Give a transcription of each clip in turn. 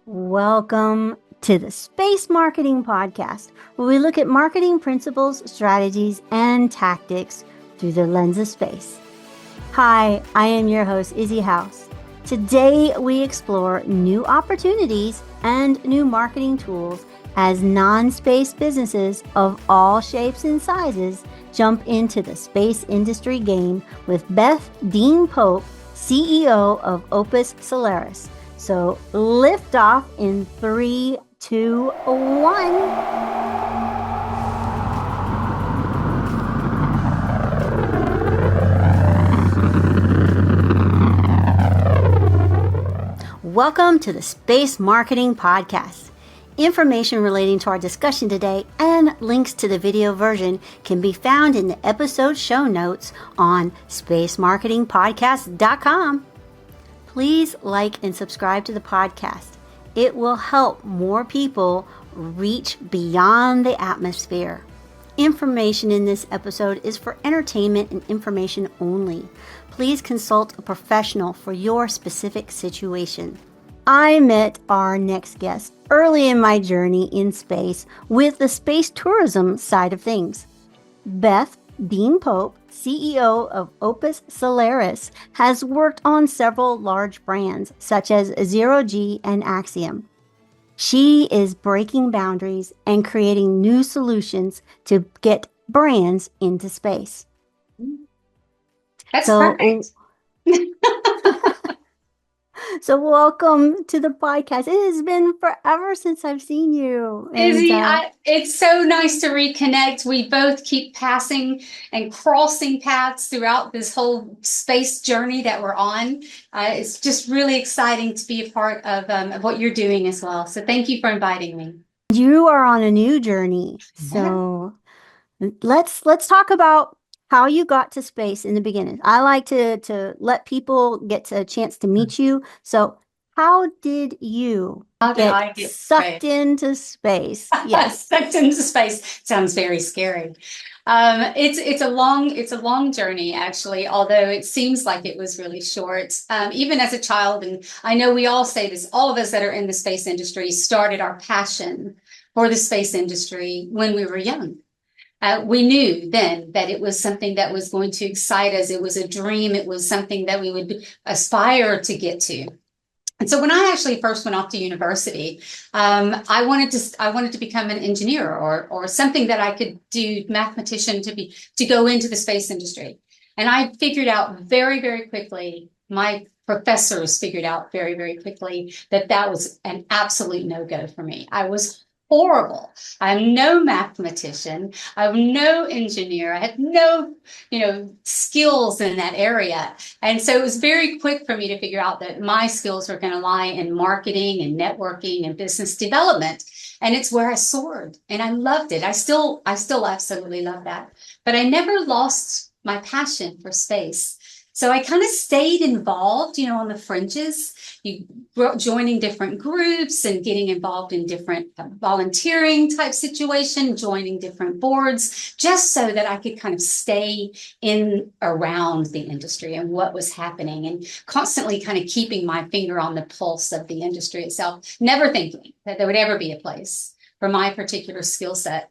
Welcome to the Space Marketing Podcast, where we look at marketing principles, strategies, and tactics through the lens of space. Hi, I am your host, Izzy House. Today, we explore new opportunities and new marketing tools as non-space businesses of all shapes and sizes jump into the space industry game with Beth Pope, CEO of Opus Solaris. So lift off in 3, 2, 1. Welcome to the Space Marketing Podcast. Information relating to our discussion today and links to the video version can be found in the episode show notes on spacemarketingpodcast.com. Please like and subscribe to the podcast. It will help more people reach beyond the atmosphere. Information in this episode is for entertainment and information only. Please consult a professional for your specific situation. I met our next guest early in my journey in space with the space tourism side of things. Beth Pope, CEO of Opus Solaris, has worked on several large brands such as Zero G and Axiom. She is breaking boundaries and creating new solutions to get brands into space. That's perfect. So welcome to the podcast. It has been forever since I've seen you. Izzy, it's so nice to reconnect. We both keep passing and crossing paths throughout this whole space journey that we're on. It's just really exciting to be a part of what you're doing as well. So thank you for inviting me. You are on a new journey. So let's talk about how you got to space in the beginning. I like to let people get a chance to meet you. So how did you get sucked into space? Yes, sucked into space sounds very scary. It's a long journey, actually, although it seems like it was really short. Even as a child, and I know we all say this, all of us that are in the space industry started our passion for the space industry when we were young. We knew then that it was something that was going to excite us. It was a dream. It was something that we would aspire to get to. And so when I actually first went off to university, I wanted to become an engineer or something that I could do, mathematician, to go into the space industry. And I figured out very, very quickly, my professors figured out very, very quickly that was an absolute no-go for me. I was horrible. I'm no mathematician. I'm no engineer. I had no, skills in that area. And so it was very quick for me to figure out that my skills were going to lie in marketing and networking and business development. And it's where I soared. And I loved it. I still absolutely love that. But I never lost my passion for space. So I kind of stayed involved, on the fringes, joining different groups and getting involved in different volunteering type situation, joining different boards, just so that I could kind of stay in around the industry and what was happening and constantly kind of keeping my finger on the pulse of the industry itself, never thinking that there would ever be a place for my particular skill set.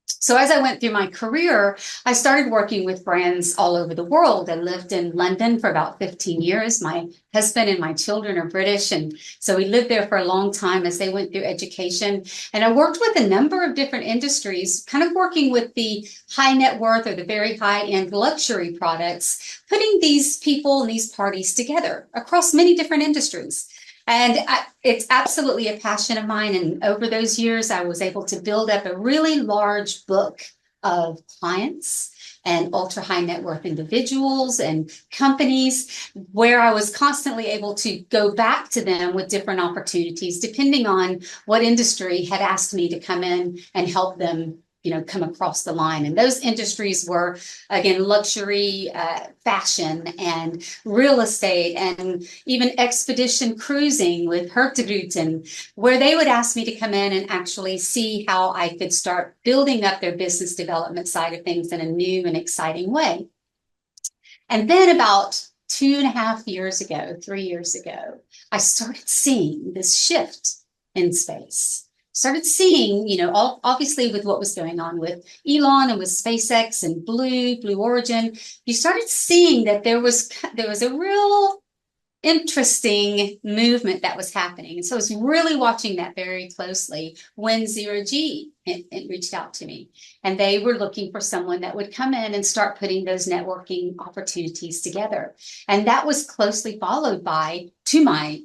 So as I went through my career, I started working with brands all over the world. I lived in London for about 15 years. My husband and my children are British, and so we lived there for a long time as they went through education. And I worked with a number of different industries, kind of working with the high net worth or the very high-end luxury products, putting these people and these parties together across many different industries. And it's absolutely a passion of mine. And over those years, I was able to build up a really large book of clients and ultra high net worth individuals and companies where I was constantly able to go back to them with different opportunities, depending on what industry had asked me to come in and help them come across the line. And those industries were, again, luxury, fashion, and real estate, and even expedition cruising with Hurtigruten, where they would ask me to come in and actually see how I could start building up their business development side of things in a new and exciting way. And then about 2.5 years ago, 3 years ago, I started seeing this shift in space. Started seeing, obviously with what was going on with Elon and with SpaceX and Blue Origin, you started seeing that there was a real interesting movement that was happening. And so I was really watching that very closely when Zero G it reached out to me. And they were looking for someone that would come in and start putting those networking opportunities together. And that was closely followed by, to my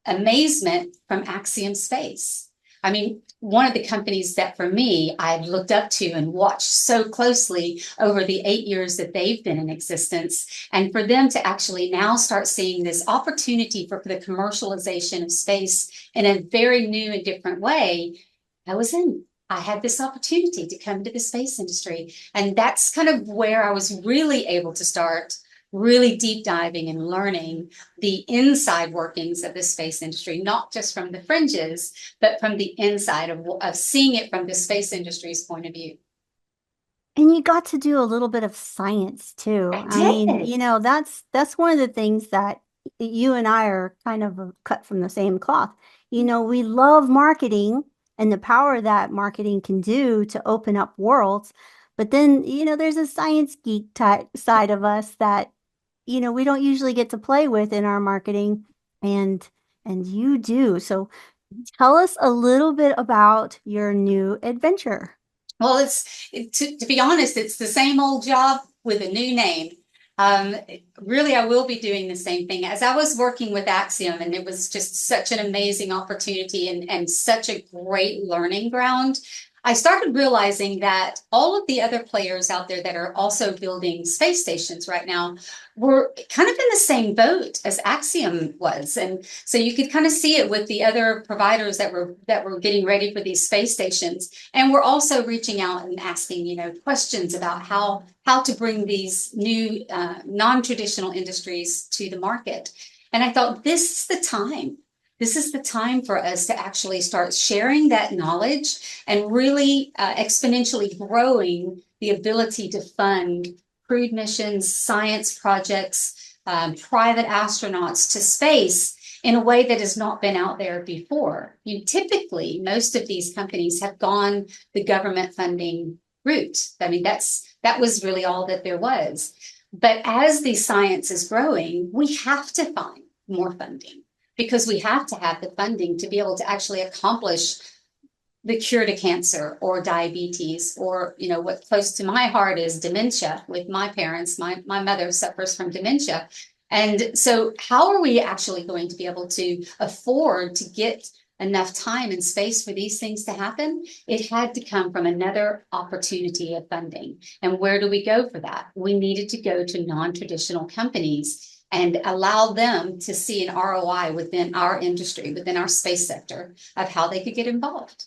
amazement, from Axiom Space. I mean, one of the companies that for me, I've looked up to and watched so closely over the 8 years that they've been in existence. And for them to actually now start seeing this opportunity for the commercialization of space in a very new and different way, I had this opportunity to come to the space industry. And that's kind of where I was really able to start really deep diving and learning the inside workings of the space industry, not just from the fringes, but from the inside of seeing it from the space industry's point of view. And you got to do a little bit of science too. I mean, that's one of the things that you and I are kind of cut from the same cloth. We love marketing and the power that marketing can do to open up worlds. But then, there's a science geek type side of us that we don't usually get to play with in our marketing, and you do. So tell us a little bit about your new adventure. Well, to be honest, it's the same old job with a new name. Really, I will be doing the same thing as I was working with Axiom, and it was just such an amazing opportunity and such a great learning ground. I started realizing that all of the other players out there that are also building space stations right now were kind of in the same boat as Axiom was. And so you could kind of see it with the other providers that were getting ready for these space stations. And we're also reaching out and asking, questions about how to bring these new non-traditional industries to the market. And I thought, this is the time. This is the time for us to actually start sharing that knowledge and really exponentially growing the ability to fund crewed missions, science projects, private astronauts to space in a way that has not been out there before. Typically, most of these companies have gone the government funding route. I mean, that was really all that there was. But as the science is growing, we have to find more funding, because we have to have the funding to be able to actually accomplish the cure to cancer or diabetes, or, what close to my heart is dementia with my parents. My mother suffers from dementia. And so how are we actually going to be able to afford to get enough time and space for these things to happen? It had to come from another opportunity of funding. And where do we go for that? We needed to go to non-traditional companies and allow them to see an ROI within our industry, within our space sector, of how they could get involved.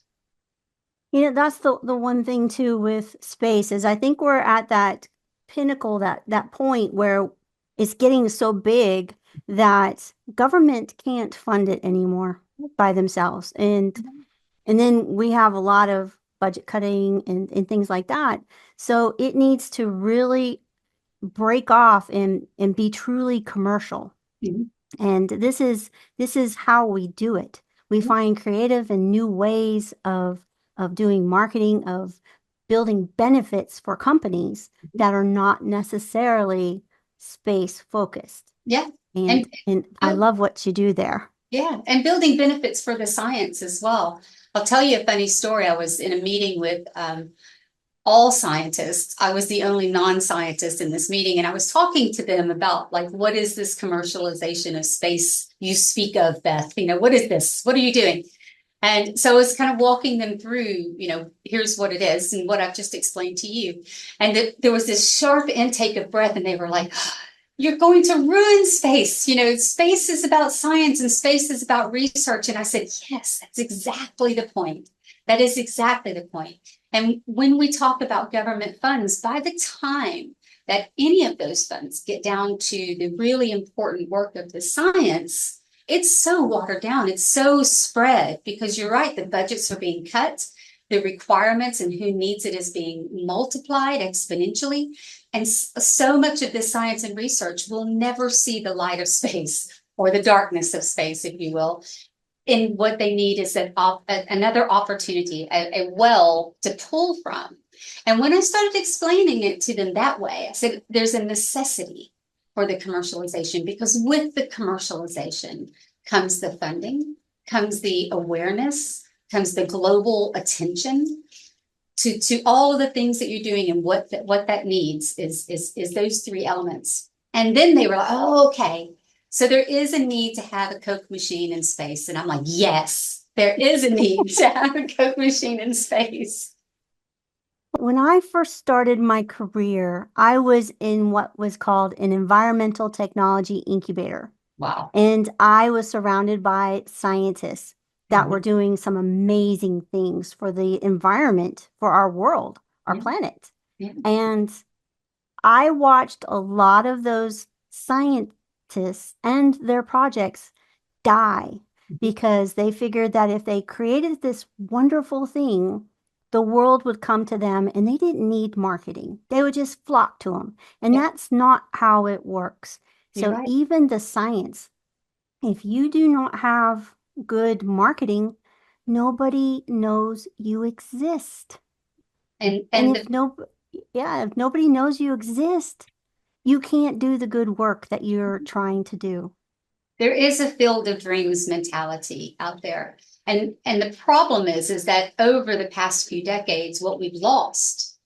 That's the one thing too with space is I think we're at that pinnacle, that point where it's getting so big that government can't fund it anymore by themselves. And then we have a lot of budget cutting and things like that. So it needs to really break off and be truly commercial. Mhm. And this is how we do it. We find creative and new ways of doing marketing, of building benefits for companies that are not necessarily space focused. Yeah. And I love what you do there. Yeah, and building benefits for the science as well. I'll tell you a funny story. I was in a meeting with all scientists. I was the only non-scientist in this meeting, and I was talking to them about, like, what is this commercialization of space you speak of, Beth? What is this? What are you doing? And so I was kind of walking them through, here's what it is and what I've just explained to you. And there was this sharp intake of breath, and they were like, you're going to ruin space. Space is about science and space is about research. And I said, yes, that's exactly the point. That is exactly the point. And when we talk about government funds, by the time that any of those funds get down to the really important work of the science, it's so watered down. It's so spread, because you're right, the budgets are being cut. The requirements and who needs it is being multiplied exponentially. And so much of this science and research will never see the light of space, or the darkness of space, if you will. And what they need is another opportunity, a well to pull from. And when I started explaining it to them that way, I said, there's a necessity for the commercialization, because with the commercialization comes the funding, comes the awareness, comes the global attention to all of the things that you're doing, and what that needs is those three elements. And then they were like, oh, okay. So there is a need to have a Coke machine in space. And I'm like, yes, there is a need to have a Coke machine in space. When I first started my career, I was in what was called an environmental technology incubator. Wow. And I was surrounded by scientists that were doing some amazing things for the environment, for our world, our planet. Yeah. And I watched a lot of those scientists and their projects die because they figured that if they created this wonderful thing, the world would come to them and they didn't need marketing. They would just flock to them. And that's not how it works. You're So right. even the science, if you do not have good marketing, nobody knows you exist. And And if nobody knows you exist, you can't do the good work that you're trying to do. there is a field of dreams mentality out there. And the problem is that over the past few decades, what we've lost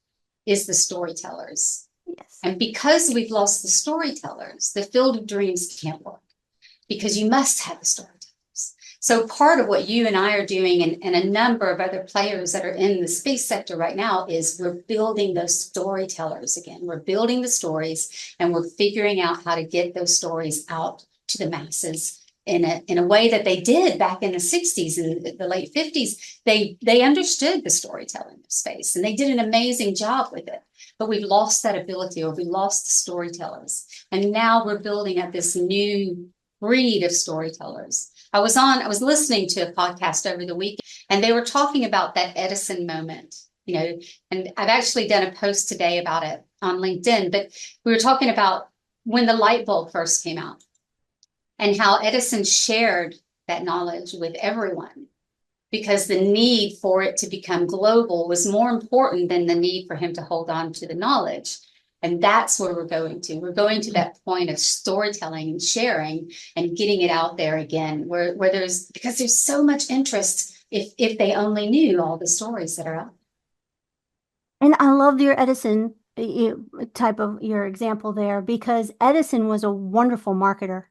is the storytellers. Yes. And because we've lost the storytellers, the field of dreams can't work, because you must have the storytellers. So part of what you and I are doing, and a number of other players that are in the space sector right now, is we're building those storytellers again. We're building the stories, and we're figuring out how to get those stories out to the masses in a way that they did back in the 60s and the late 50s. They understood the storytelling of space, and they did an amazing job with it. But we've lost that ability, or we lost the storytellers. And now we're building up this new breed of storytellers. I was listening to a podcast over the week, and they were talking about that Edison moment, and I've actually done a post today about it on LinkedIn, but we were talking about when the light bulb first came out and how Edison shared that knowledge with everyone, because the need for it to become global was more important than the need for him to hold on to the knowledge. And that's where we're going to. We're going to that point of storytelling and sharing and getting it out there again, because there's so much interest if they only knew all the stories that are out. And I love your Edison type of your example there, because Edison was a wonderful marketer.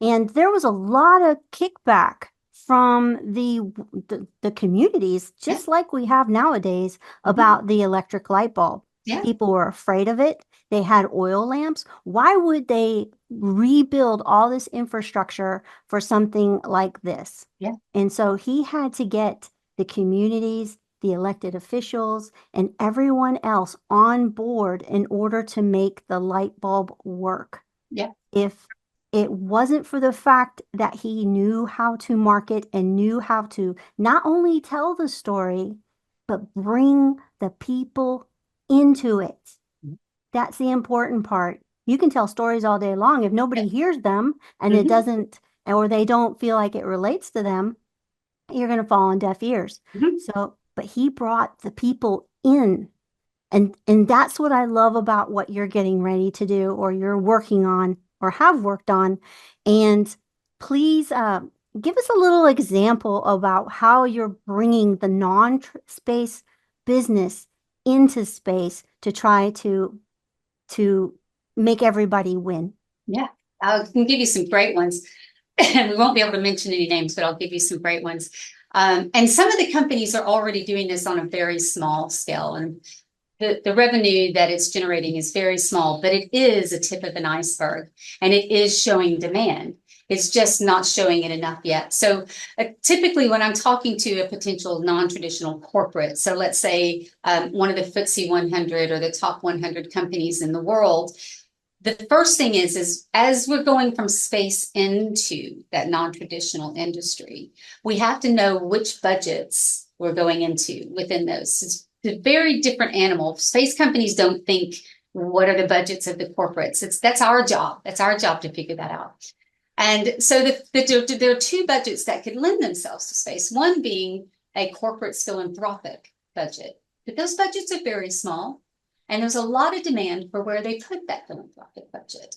And there was a lot of kickback from the communities, just like we have nowadays, about the electric light bulb. Yeah. People were afraid of it. They had oil lamps. Why would they rebuild all this infrastructure for something like this? Yeah. And so he had to get the communities, the elected officials, and everyone else on board in order to make the light bulb work. Yeah. If it wasn't for the fact that he knew how to market and knew how to not only tell the story, but bring the people into it. That's the important part. You can tell stories all day long. If nobody hears them and it doesn't, or they don't feel like it relates to them, you're going to fall on deaf ears. So, but he brought the people in. And that's what I love about what you're getting ready to do, or you're working on, or have worked on. And please give us a little example about how you're bringing the non-space business into space to try to make everybody win. Yeah, I can give you some great ones. And we won't be able to mention any names, but I'll give you some great ones. And some of the companies are already doing this on a very small scale. And the revenue that it's generating is very small, but it is a tip of an iceberg, and it is showing demand. It's just not showing it enough yet. So typically when I'm talking to a potential non-traditional corporate, so let's say one of the FTSE 100 or the top 100 companies in the world, the first thing is as we're going from space into that non-traditional industry, we have to know which budgets we're going into within those. It's a very different animal. Space companies don't think, what are the budgets of the corporates? That's our job. That's our job to figure that out. And so there are two budgets that could lend themselves to space, one being a corporate philanthropic budget. But those budgets are very small, and there's a lot of demand for where they put that philanthropic budget.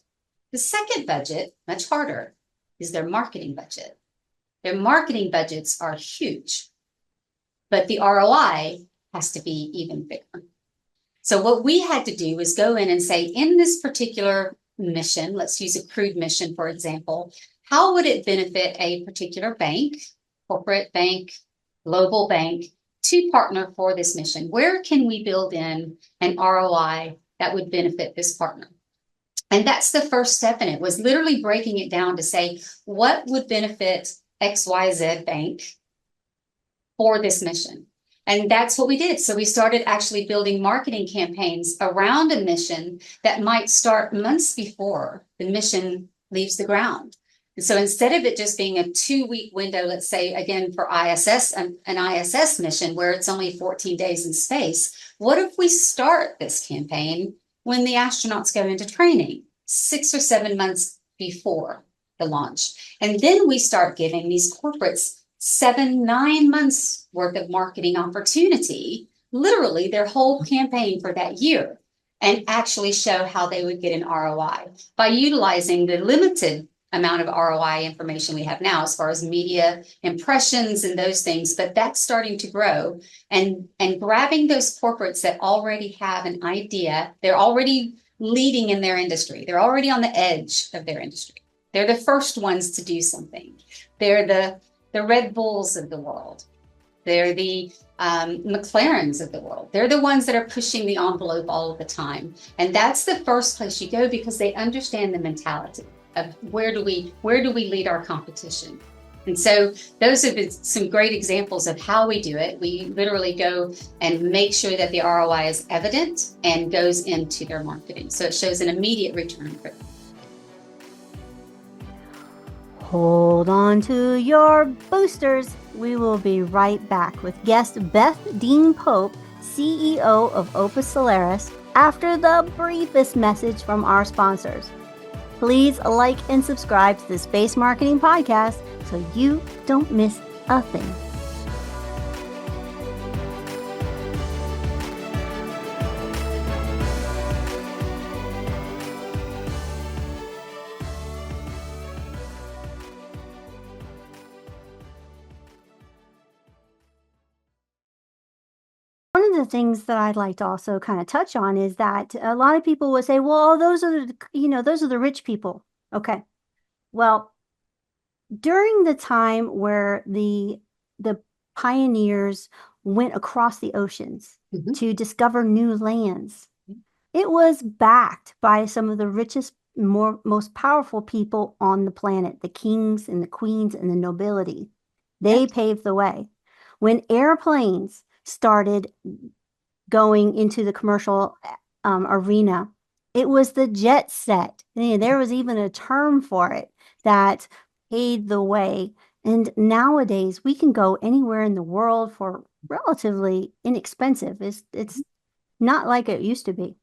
The second budget, much harder, is their marketing budget. Their marketing budgets are huge, but the ROI has to be even bigger. So what we had to do was go in and say, in this particular mission, let's use a crude mission, for example, how would it benefit a particular bank, corporate bank, global bank, to partner for this mission? Where can we build in an ROI that would benefit this partner? And that's the first step in it, was literally breaking it down to say, what would benefit XYZ bank for this mission? And that's what we did. So we started actually building marketing campaigns around a mission that might start months before the mission leaves the ground. And so instead of it just being a 2-week window, let's say, again, for ISS, an ISS mission where it's only 14 days in space, what if we start this campaign when the astronauts go into training, 6 or 7 months before the launch? And then we start giving these corporates 7-9 months worth of marketing opportunity, literally their whole campaign for that year, and actually show how they would get an ROI by utilizing the limited amount of ROI information we have now as far as media impressions and those things. But that's starting to grow, and grabbing those corporates that already have an idea. They're already leading in their industry. They're already on the edge of their industry. They're the first ones to do something. They're the Red Bulls of the world. They're the McLarens of the world. They're the ones that are pushing the envelope all of the time. And that's the first place you go, because they understand the mentality of where do we lead our competition. And so those have been some great examples of how we do it. We literally go and make sure that the ROI is evident and goes into their marketing, so it shows an immediate return for them. Hold on to your boosters. We will be right back with guest Beth Dean Pope, CEO of Opus Solaris, after the briefest message from our sponsors. Please like and subscribe to the Space Marketing Podcast so you don't miss a thing. One of the things that I'd like to also kind of touch on is that a lot of people would say, well, those are the rich people. Okay. Well, during the time where the pioneers went across the oceans to discover new lands, it was backed by some of the richest, most powerful people on the planet, the kings and the queens and the nobility. They paved the way. When airplanes started going into the commercial arena, it was the jet set. There was even a term for it that paved the way. And nowadays, we can go anywhere in the world for relatively inexpensive. It's not like it used to be.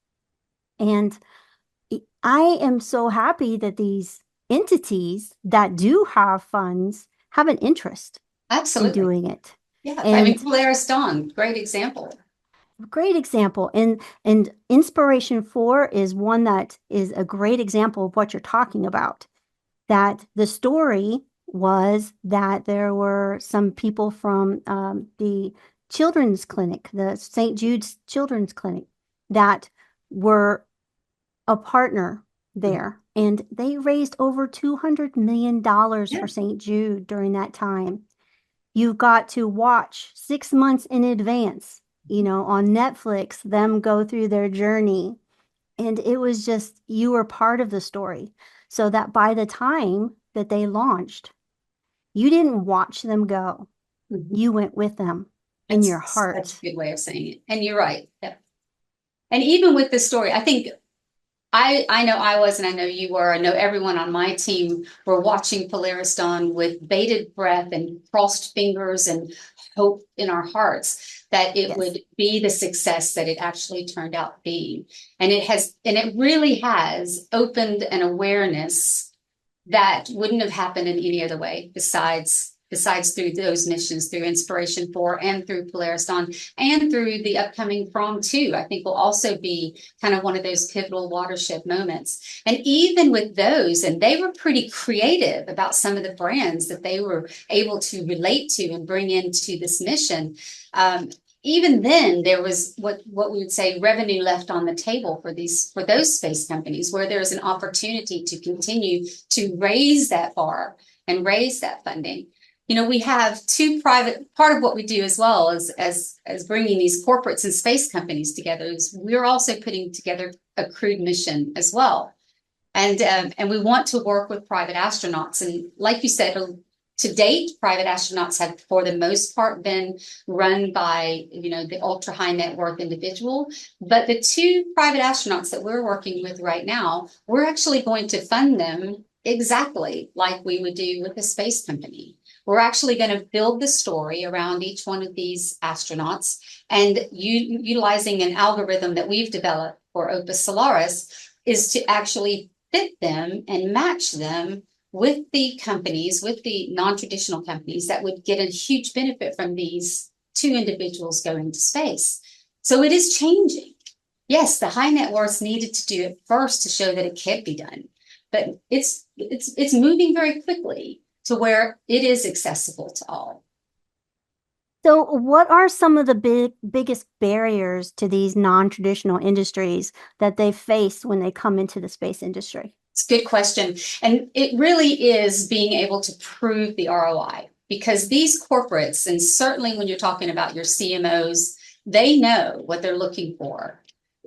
And I am so happy that these entities that do have funds have an interest in doing it. Yeah, and, I mean, Polaris Dawn, great example. Great example. And Inspiration 4 is one that is a great example of what you're talking about. That the story was that there were some people from the children's clinic, the St. Jude's Children's Clinic, that were a partner there. And they raised over $200 million for St. Jude during that time. You've got to watch 6 months in advance, on Netflix, them go through their journey. And it was just, you were part of the story. So that by the time that they launched, you didn't watch them go. You went with them in your heart. That's a good way of saying it. And you're right. Yeah. And even with this story, I think I know I was, and I know you were, I know everyone on my team were watching Polaris Dawn with bated breath and crossed fingers and hope in our hearts that it would be the success that it actually turned out being. And it really has opened an awareness that wouldn't have happened in any other way besides through those missions, through Inspiration 4 and through Polaris Dawn and through the upcoming Prom 2, I think will also be kind of one of those pivotal watershed moments. And even with those, and they were pretty creative about some of the brands that they were able to relate to and bring into this mission. Even then, there was what we would say revenue left on the table for those space companies, where there's an opportunity to continue to raise that bar and raise that funding. We have two private, part of what we do as well as bringing these corporates and space companies together is we're also putting together a crewed mission as well. And we want to work with private astronauts. And like you said, to date, private astronauts have, for the most part, been run by, the ultra high net worth individual. But the two private astronauts that we're working with right now, we're actually going to fund them exactly like we would do with a space company. We're actually going to build the story around each one of these astronauts and utilizing an algorithm that we've developed for Opus Solaris is to actually fit them and match them with the companies, with the non-traditional companies that would get a huge benefit from these two individuals going to space. So it is changing. Yes, the high net worths needed to do it first to show that it can be done, but it's moving very quickly to where it is accessible to all. So, what are some of the biggest barriers to these non-traditional industries that they face when they come into the space industry? It's a good question. And it really is being able to prove the ROI because these corporates, and certainly when you're talking about your CMOs, they know what they're looking for.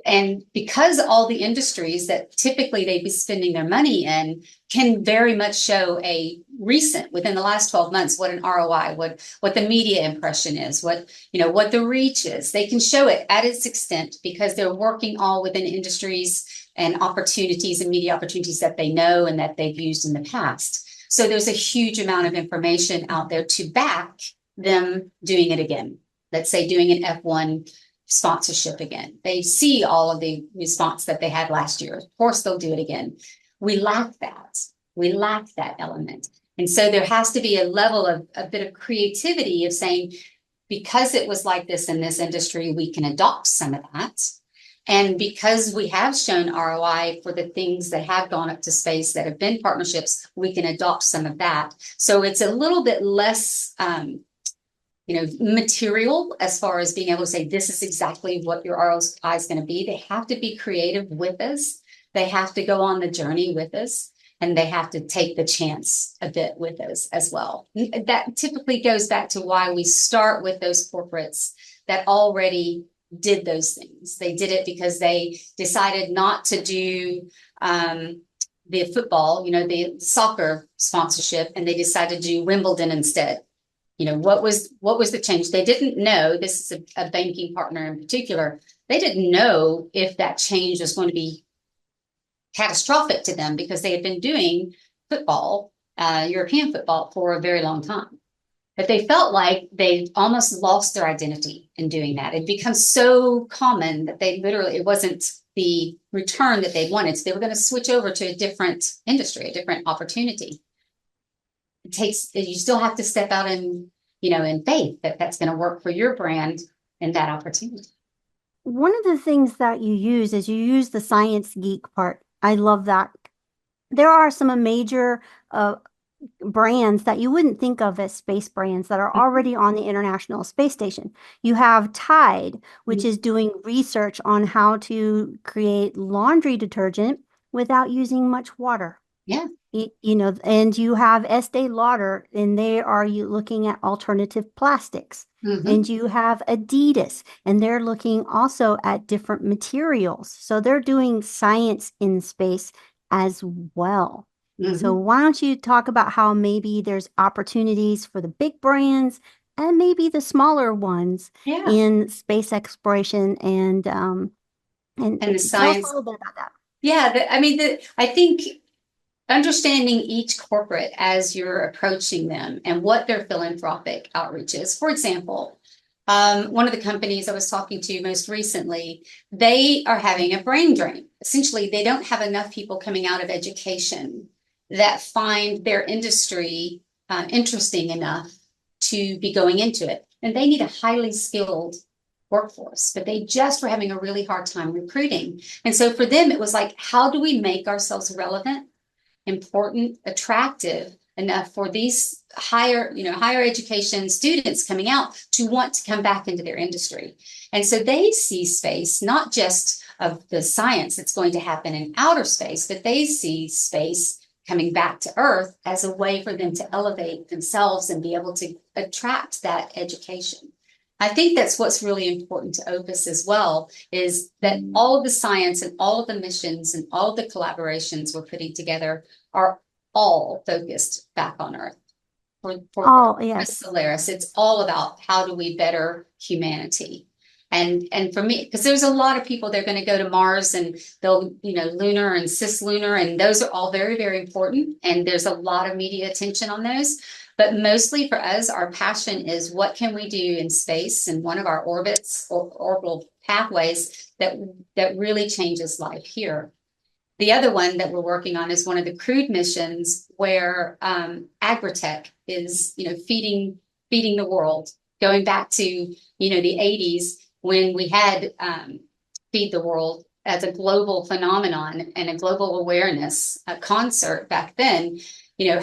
And because all the industries that typically they'd be spending their money in can very much show a recent, within the last 12 months, what an ROI, what the media impression is, what the reach is. They can show it at its extent because they're working all within industries and opportunities and media opportunities that they know and that they've used in the past. So there's a huge amount of information out there to back them doing it again. Let's say doing an F1 sponsorship again. They see all of the response that they had last year. Of course, they'll do it again. We lack that. We lack that element. And so there has to be a level of a bit of creativity of saying, because it was like this in this industry, we can adopt some of that. And because we have shown ROI for the things that have gone up to space that have been partnerships, we can adopt some of that. So it's a little bit less material as far as being able to say, this is exactly what your ROI is going to be. They have to be creative with us. They have to go on the journey with us, and they have to take the chance a bit with us as well. That typically goes back to why we start with those corporates that already did those things. They did it because they decided not to do the football, the soccer sponsorship, and they decided to do Wimbledon instead. What was the change? They didn't know, this is a banking partner in particular, they didn't know if that change was going to be catastrophic to them because they had been doing football, European football, for a very long time. But they felt like they almost lost their identity in doing that. It become so common that it wasn't the return that they wanted. So they were going to switch over to a different industry, a different opportunity. You still have to step out in faith that that's going to work for your brand and that opportunity. One of the things that you use is you use the science geek part. I love that. There are some major brands that you wouldn't think of as space brands that are already on the International Space Station. You have Tide, which is doing research on how to create laundry detergent without using much water. Yeah. And you have Estee Lauder, and they are looking at alternative plastics. And you have Adidas, and they're looking also at different materials. So they're doing science in space as well. So why don't you talk about how maybe there's opportunities for the big brands and maybe the smaller ones in space exploration and the science. Tell us a little bit about that. Yeah, I think understanding each corporate as you're approaching them and what their philanthropic outreach is. For example, one of the companies I was talking to most recently, they are having a brain drain. Essentially, they don't have enough people coming out of education that find their industry interesting enough to be going into it. And they need a highly skilled workforce, but they just were having a really hard time recruiting. And so for them, it was like, how do we make ourselves relevant, important, attractive enough for these higher education students coming out to want to come back into their industry? And so they see space, not just of the science that's going to happen in outer space, but they see space coming back to Earth as a way for them to elevate themselves and be able to attract that education. I think that's what's really important to Opus as well, is that all of the science and all of the missions and all of the collaborations we're putting together are all focused back on Earth. For yes. Solaris, it's all about how do we better humanity. And for me, because there's a lot of people, they're going to go to Mars and they'll, lunar and cislunar, and those are all very, very important. And there's a lot of media attention on those. But mostly for us, our passion is what can we do in space and one of our orbits or orbital pathways that really changes life here. The other one that we're working on is one of the crewed missions where Agritech is, feeding the world, going back to, the 80s when we had Feed the World as a global phenomenon and a global awareness concert back then.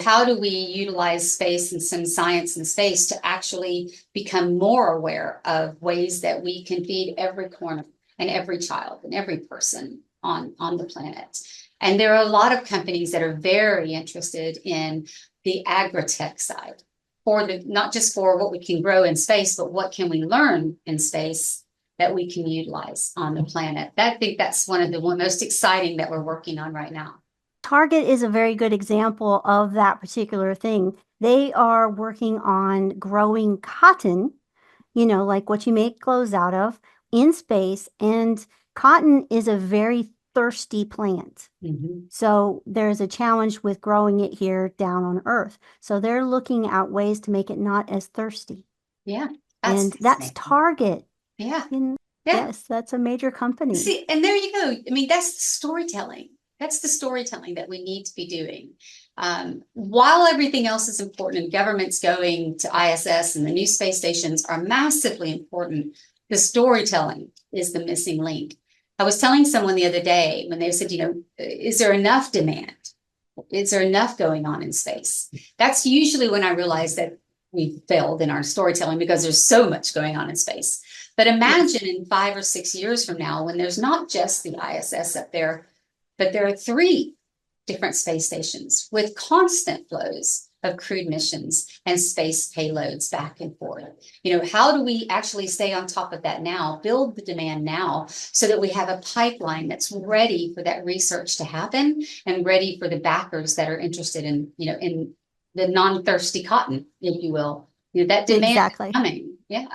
How do we utilize space and some science and space to actually become more aware of ways that we can feed every corner and every child and every person on the planet? And there are a lot of companies that are very interested in the agritech side, for not just for what we can grow in space, but what can we learn in space that we can utilize on the planet. I think that's one of the most exciting that we're working on right now. Target is a very good example of that particular thing. They are working on growing cotton, like what you make clothes out of, in space. And cotton is a very thirsty plant. Mm-hmm. So there's a challenge with growing it here down on Earth. So they're looking at ways to make it not as thirsty. Yeah. And that's Target. Yeah. Yeah. Yes, that's a major company. See, and there you go. I mean, that's storytelling. That's the storytelling that we need to be doing. While everything else is important and governments going to ISS and the new space stations are massively important, the storytelling is the missing link. I was telling someone the other day when they said, is there enough demand? Is there enough going on in space? That's usually when I realize that we've failed in our storytelling because there's so much going on in space. But imagine in 5 or 6 years from now, when there's not just the ISS up there, but there are 3 different space stations with constant flows of crewed missions and space payloads back and forth. How do we actually stay on top of that now, build the demand now, so that we have a pipeline that's ready for that research to happen and ready for the backers that are interested in, in the non-thirsty cotton, if you will. That demand is coming. Yeah.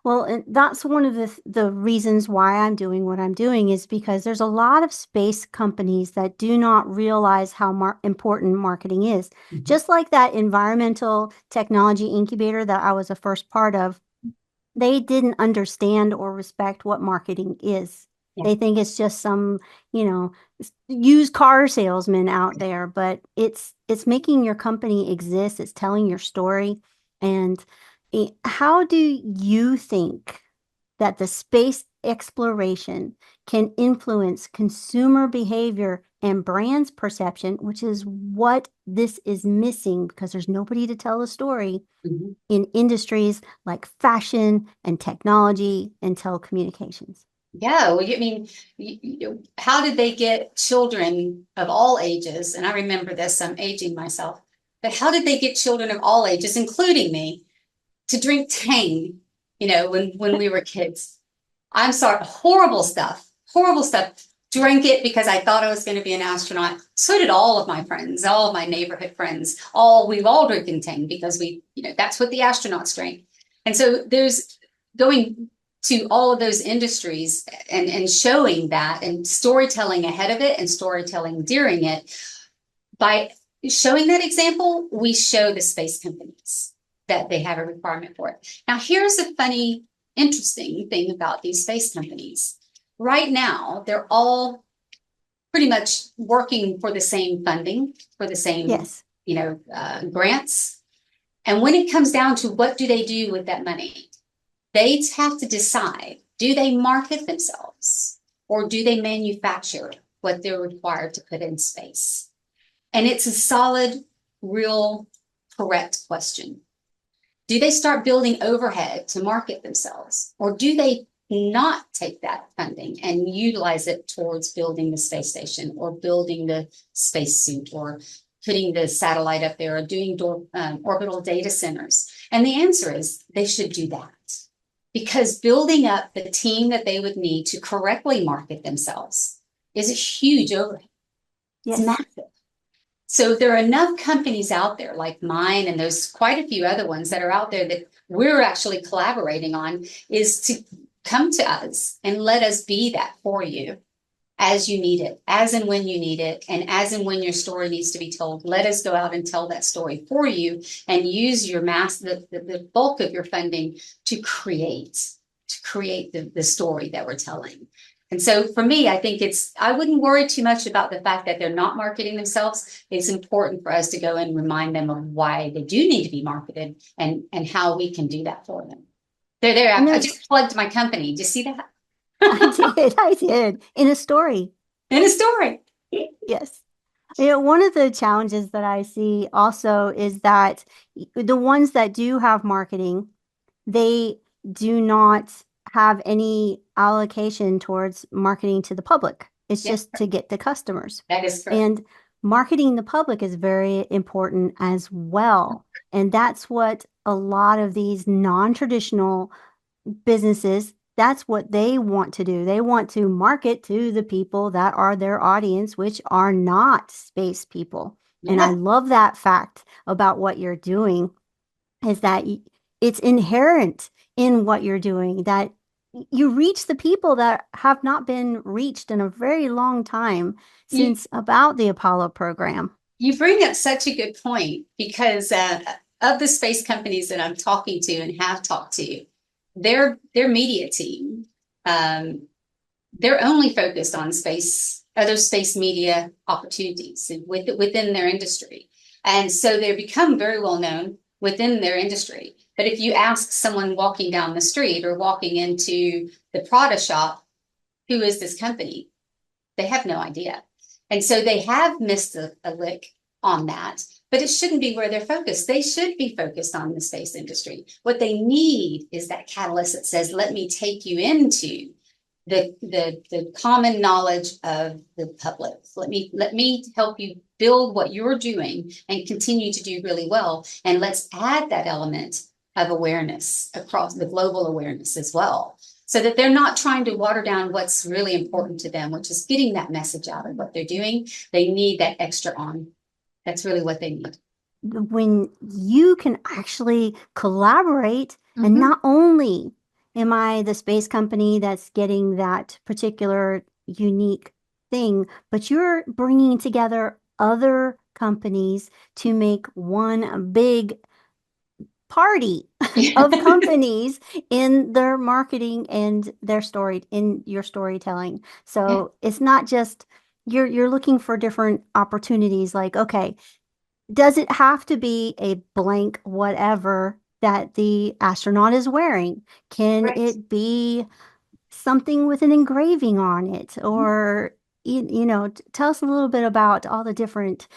Well, and that's one of the reasons why I'm doing what I'm doing, is because there's a lot of space companies that do not realize how important marketing is. Mm-hmm. Just like that environmental technology incubator that I was a first part of, they didn't understand or respect what marketing is. Yeah. They think it's just some, used car salesman out there, but it's making your company exist. It's telling your story. And how do you think that the space exploration can influence consumer behavior and brands' perception, which is what this is missing because there's nobody to tell the story in industries like fashion and technology and telecommunications? Yeah, well, how did they get children of all ages? And I remember this, I'm aging myself, but how did they get children of all ages, including me, to drink Tang, when we were kids? I'm sorry, horrible stuff. Drank it because I thought I was going to be an astronaut. So did all of my friends, all of my neighborhood friends. We've all drinking Tang because that's what the astronauts drank. And so there's going to all of those industries and showing that and storytelling ahead of it and storytelling during it. By showing that example, we show the space companies that they have a requirement for it. Now, here's a funny, interesting thing about these space companies. Right now, they're all pretty much working for the same funding, for the same, Yes. grants. And when it comes down to what do they do with that money, they have to decide, do they market themselves or do they manufacture what they're required to put in space? And it's a solid, real, correct question. Do they start building overhead to market themselves, or do they not take that funding and utilize it towards building the space station or building the spacesuit or putting the satellite up there or doing orbital data centers? And the answer is they should do that, because building up the team that they would need to correctly market themselves is a huge overhead. It's Yes. massive. So there are enough companies out there like mine, and there's quite a few other ones that are out there that we're actually collaborating on, is to come to us and let us be that for you as you need it, as and when you need it, and as and when your story needs to be told. Let us go out and tell that story for you and use your the bulk of your funding to create the story that we're telling. And so for me, I think I wouldn't worry too much about the fact that they're not marketing themselves. It's important for us to go and remind them of why they do need to be marketed and how we can do that for them. There. I just plugged my company. Do you see that? I did. In a story. In a story. Yes. One of the challenges that I see also is that the ones that do have marketing, they do not have any allocation towards marketing to the public. It's Yes, just to get the customers. that is correct. And marketing the public is very important as well. And that's what a lot of these non-traditional businesses, that's what they want to do. They want to market to the people that are their audience, which are not space people. Yeah. And I love that fact about what you're doing, is that it's inherent in what you're doing, that you reach the people that have not been reached in a very long time since about the Apollo program. You bring up such a good point, because of the space companies that I'm talking to and have talked to, their media team, they're only focused on other space media opportunities within their industry. And so they become very well known within their industry. But if you ask someone walking down the street or walking into the Prada shop, who is this company? They have no idea. And so they have missed a lick on that, but it shouldn't be where they're focused. They should be focused on the space industry. What they need is that catalyst that says, let me take you into the common knowledge of the public. Let me help you build what you're doing and continue to do really well. And let's add that element of awareness across the global awareness as well, so that they're not trying to water down what's really important to them, which is getting that message out of what they're doing. They need that extra on. That's really what they need. When you can actually collaborate, and not only am I the space company that's getting that particular unique thing, but you're bringing together other companies to make one big party of companies in their marketing and their story, in your storytelling. So it's not just you're looking for different opportunities, like, okay, does it have to be a blank whatever that the astronaut is wearing? Can Right. it be something with an engraving on it? Or, tell us a little bit about all the different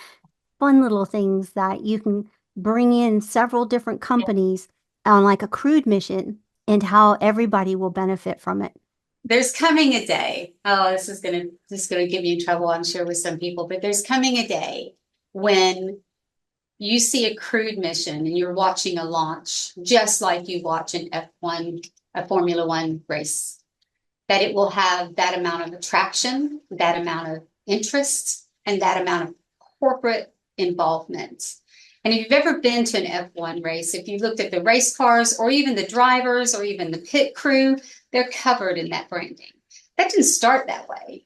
fun little things that you can bring in several different companies on like a crewed mission, and how everybody will benefit from it. There's coming a day. Oh, this is gonna get me in trouble, I'm sure, with some people, but there's coming a day when you see a crewed mission and you're watching a launch, just like you watch an F1, a Formula One race, that it will have that amount of attraction, that amount of interest, and that amount of corporate involvement. And if you've ever been to an F1 race, if you looked at the race cars or even the drivers or even the pit crew, they're covered in that branding. That didn't start that way.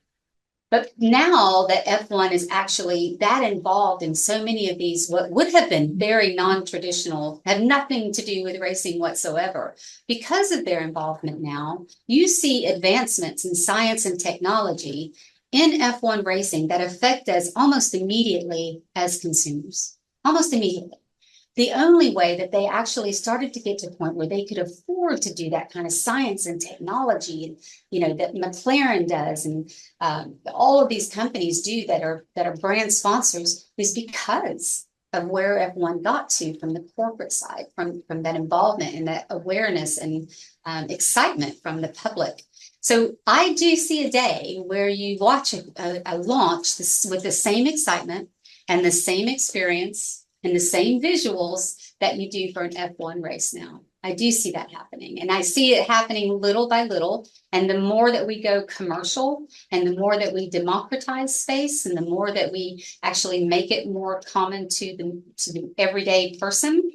But now that F1 is actually that involved in so many of these, what would have been very non-traditional, have nothing to do with racing whatsoever. Because of their involvement now, you see advancements in science and technology in F1 racing that affect us almost immediately as consumers, almost immediately. The only way that they actually started to get to a point where they could afford to do that kind of science and technology, and that McLaren does, and all of these companies do that are brand sponsors, is because of where F1 got to from the corporate side, from that involvement and that awareness and excitement from the public. So I do see a day where you watch a launch with the same excitement and the same experience and the same visuals that you do for an F1 race now. I do see that happening, and I see it happening little by little. And the more that we go commercial, and the more that we democratize space, and the more that we actually make it more common to the everyday person,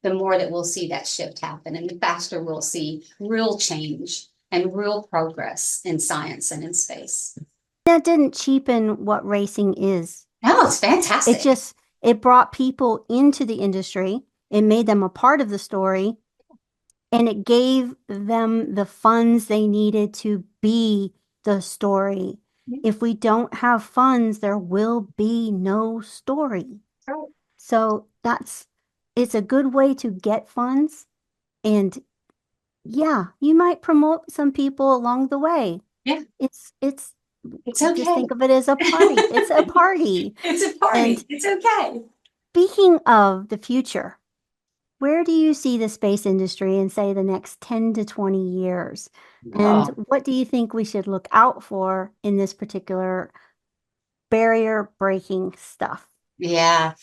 the more that we'll see that shift happen, and the faster we'll see real change and real progress in science and in space. That didn't cheapen what racing is. Oh, it's fantastic. It brought people into the industry. It made them a part of the story, and it gave them the funds they needed to be the story. If we don't have funds, there will be no story. So it's a good way to get funds. And yeah, you might promote some people along the way. Yeah. It's okay. Just think of it as a party. It's a party. It's a party. And it's okay. Speaking of the future, where do you see the space industry in, say, the next 10 to 20 years? And what do you think we should look out for in this particular barrier breaking stuff? Yeah.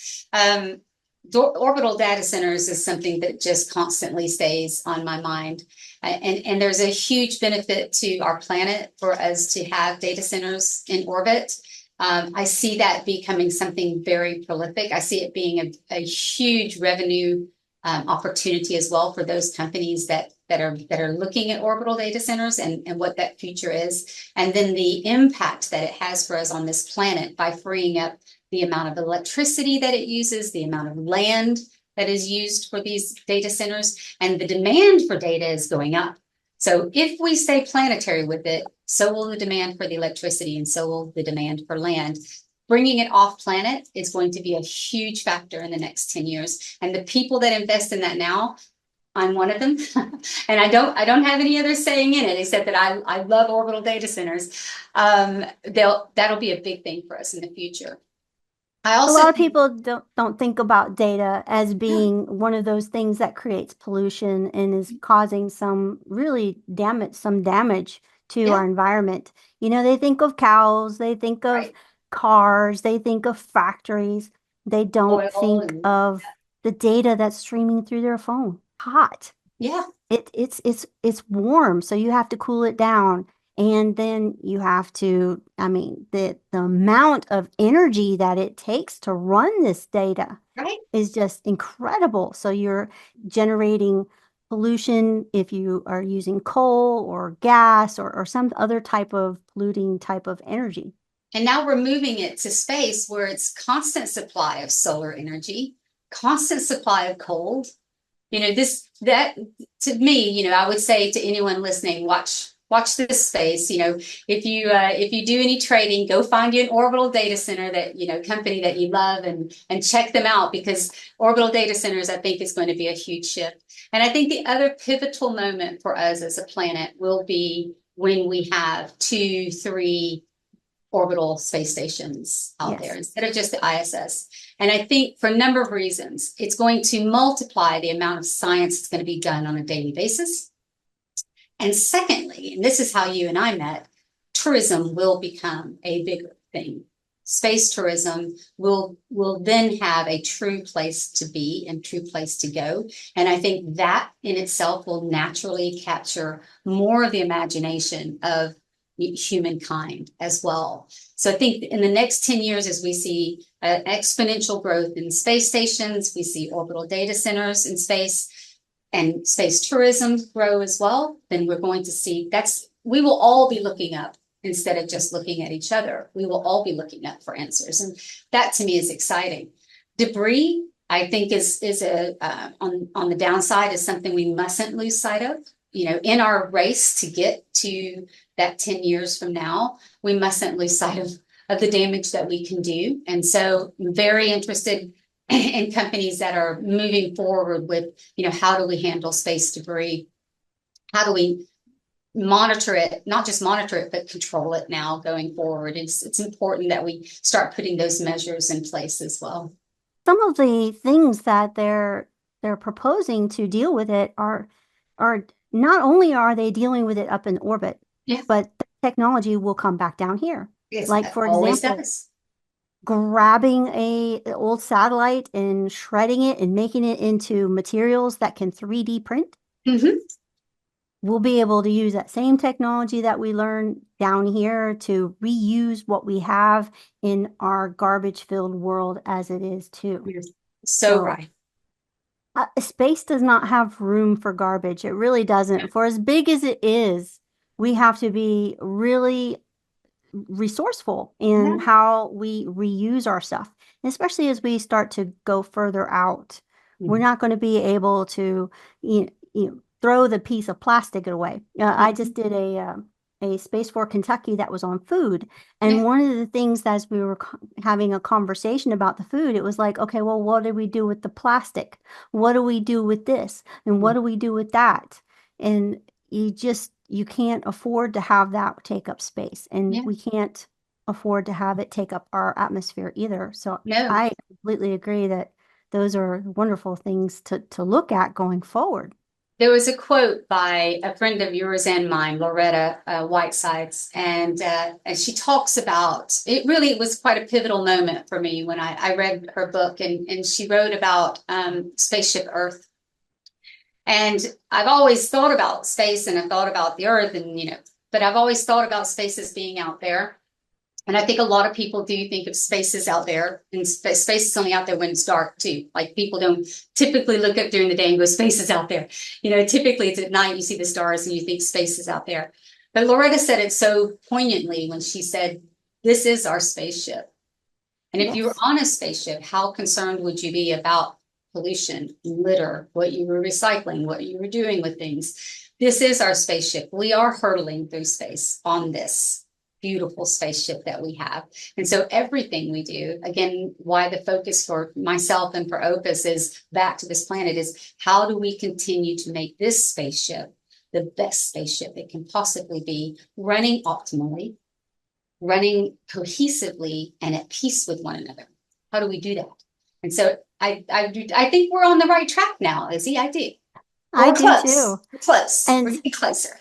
Orbital data centers is something that just constantly stays on my mind. And there's a huge benefit to our planet for us to have data centers in orbit. I see that becoming something very prolific. I see it being a huge revenue opportunity as well for those companies that are looking at orbital data centers and what that future is. And then the impact that it has for us on this planet by freeing up the amount of electricity that it uses, the amount of land that is used for these data centers, and the demand for data is going up. So if we stay planetary with it, so will the demand for the electricity, and so will the demand for land. Bringing it off planet is going to be a huge factor in the next 10 years. And the people that invest in that now, I'm one of them. And I don't have any other saying in it, except that I love orbital data centers. That'll be a big thing for us in the future. A lot of people don't think about data as being one of those things that creates pollution and is causing some damage to our environment. They think of cows, they think of cars, they think of factories. They don't think of the data that's streaming through their phone. Hot. Yeah. It's warm, so you have to cool it down. And then you have to, the amount of energy that it takes to run this data is just incredible. So you're generating pollution if you are using coal or gas or some other type of polluting type of energy. And now we're moving it to space where it's constant supply of solar energy, constant supply of cold. That to me, I would say to anyone listening, watch this space. If you do any trading, go find you an orbital data center that, company that you love and check them out, because orbital data centers, I think, is going to be a huge shift. And I think the other pivotal moment for us as a planet will be when we have 2, 3 orbital space stations out there instead of just the ISS. And I think for a number of reasons, it's going to multiply the amount of science that's going to be done on a daily basis. And secondly, and this is how you and I met, tourism will become a bigger thing. Space tourism will then have a true place to be and true place to go. And I think that in itself will naturally capture more of the imagination of humankind as well. So I think in the next 10 years, as we see exponential growth in space stations, we see orbital data centers in space, and space tourism grow as well, then we're going to see we will all be looking up instead of just looking at each other. We will all be looking up for answers. And that to me is exciting. Debris, I think, is on the downside, is something we mustn't lose sight of. In our race to get to that 10 years from now, we mustn't lose sight of the damage that we can do. And so I'm very interested in companies that are moving forward with, how do we handle space debris? How do we monitor it, not just monitor it, but control it now going forward? It's important that we start putting those measures in place as well. Some of the things that they're proposing to deal with it are not only are they dealing with it up in orbit, Yeah, but the technology will come back down here. it Like, for always example, does. grabbing a old satellite and shredding it and making it into materials that can 3D print. Mm-hmm. We'll be able to use that same technology that we learned down here to reuse what we have in our garbage-filled world as it is too. You're so So right. space does not have room for garbage. It really doesn't. For as big as it is, we have to be really resourceful in Yeah. how we reuse our stuff, especially as we start to go further out. We're Mhm. not going to be able to throw the piece of plastic away. I just did a Space for Kentucky that was on food, and Yeah. one of the things as we were having a conversation about the food, it was like, okay, well, what do we do with the plastic? What do we do with this? And what do we do with that? And you can't afford to have that take up space, and Yeah. we can't afford to have it take up our atmosphere either. So No. I completely agree that those are wonderful things to look at going forward. There was a quote by a friend of yours and mine, Loretta Whitesides, and she talks about it. Really, it was quite a pivotal moment for me when I read her book, and she wrote about Spaceship Earth. And I've always thought about space, and I've thought about the Earth, and but I've always thought about space as being out there. And I think a lot of people do think of spaces out there, and space is only out there when it's dark too. Like, people don't typically look up during the day and go, space is out there. Typically it's at night, you see the stars and you think space is out there. But Loretta said it so poignantly when she said, this is our spaceship. And if you were Yes. on a spaceship, how concerned would you be about pollution, litter, what you were recycling, what you were doing with things? This is our spaceship. We are hurtling through space on this beautiful spaceship that we have. And so everything we do, again, why the focus for myself and for Opus is back to this planet, is how do we continue to make this spaceship the best spaceship it can possibly be, running optimally, running cohesively, and at peace with one another? How do we do that? And so I think we're on the right track now, Izzy. I do. Well, I we're do close. too. We're close. We're And getting closer.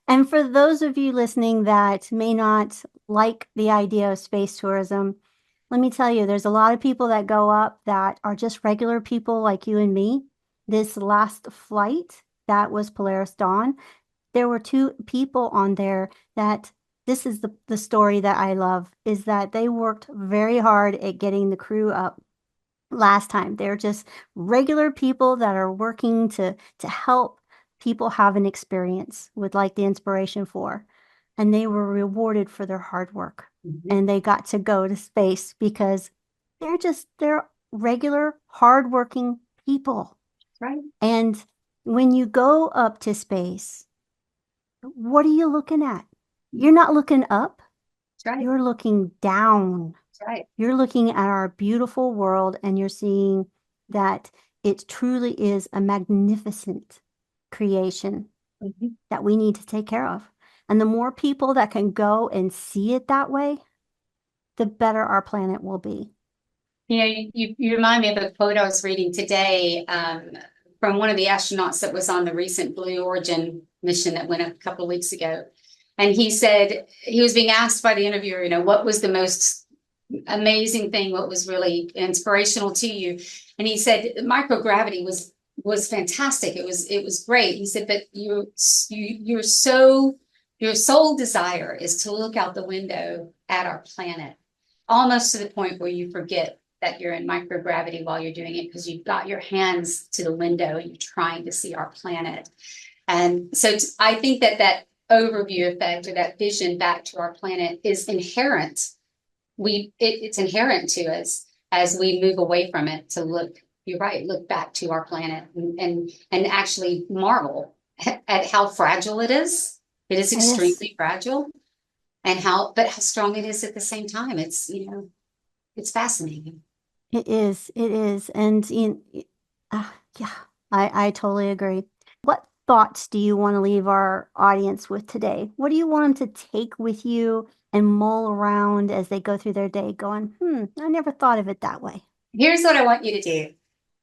and for those of you listening that may not like the idea of space tourism, let me tell you, there's a lot of people that go up that are just regular people like you and me. This last flight that was Polaris Dawn, there were two people on there that this is the story that I love, is that they worked very hard at getting the crew up last time. They're just regular people that are working to help people have an experience with like the Inspiration 4. And they were rewarded for their hard work. Mhm. And they got to go to space because they're regular, hardworking people. Right. And when you go up to space, what are you looking at? You're not looking up, That's right. you're looking down. That's right. You're looking at our beautiful world and you're seeing that it truly is a magnificent creation Mhm. that we need to take care of. And the more people that can go and see it that way, the better our planet will be. You remind me of a quote I was reading today, from one of the astronauts that was on the recent Blue Origin mission that went up a couple of weeks ago. And he said, he was being asked by the interviewer, what was the most amazing thing, what was really inspirational to you? And he said microgravity was fantastic. It was great. He said, but your sole desire is to look out the window at our planet, almost to the point where you forget that you're in microgravity while you're doing it, because you've got your hands to the window and you're trying to see our planet. And so I think that overview effect, or that vision back to our planet, is inherent. It's inherent to us as we move away from it, to look, you're right, look back to our planet, and actually marvel at how fragile it is, It is Yes. extremely fragile, but how strong it is at the same time. It's fascinating. It is. It is. And yeah, I totally agree. What thoughts do you want to leave our audience with today? What do you want them to take with you and mull around as they go through their day going, I never thought of it that way. Here's what I want you to do.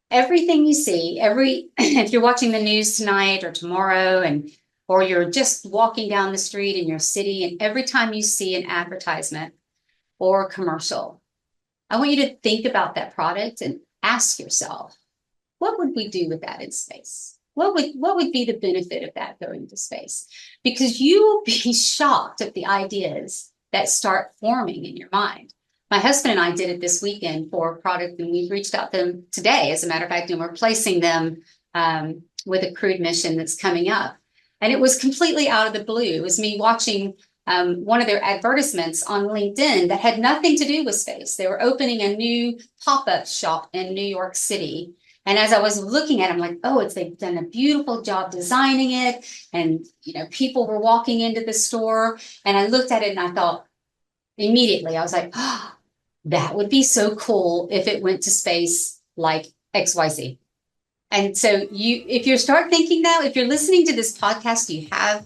Everything you see, if you're watching the news tonight or tomorrow, or you're just walking down the street in your city, and every time you see an advertisement or a commercial, I want you to think about that product and ask yourself, what would we do with that in space? What would be the benefit of that going to space? Because you will be shocked at the ideas that start forming in your mind. My husband and I did it this weekend for a product, and we've reached out to them today, as a matter of fact, and we're placing them with a crewed mission that's coming up. And it was completely out of the blue. It was me watching one of their advertisements on LinkedIn that had nothing to do with space. They were opening a new pop-up shop in New York City. And as I was looking at it, I'm like, they've done a beautiful job designing it. And, people were walking into the store, and I looked at it and I thought immediately, I was like, that would be so cool if it went to space like XYZ. And so if you start thinking that, if you're listening to this podcast, you have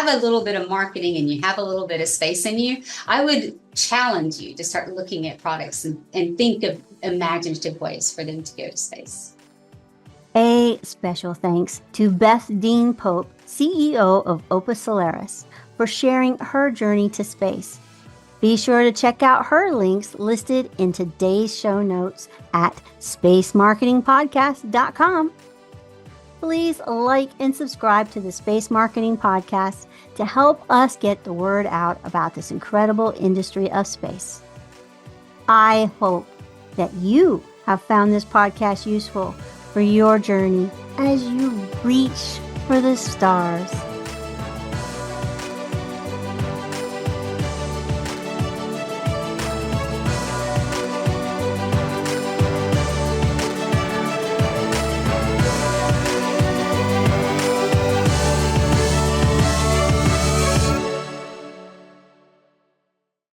a little bit of marketing and you have a little bit of space in you, I would challenge you to start looking at products and think of imaginative ways for them to go to space. A special thanks to Beth Dean Pope, CEO of Opus Solaris, for sharing her journey to space. Be sure to check out her links listed in today's show notes at spacemarketingpodcast.com. Please like and subscribe to the Space Marketing Podcast to help us get the word out about this incredible industry of space. I hope that you have found this podcast useful for your journey as you reach for the stars.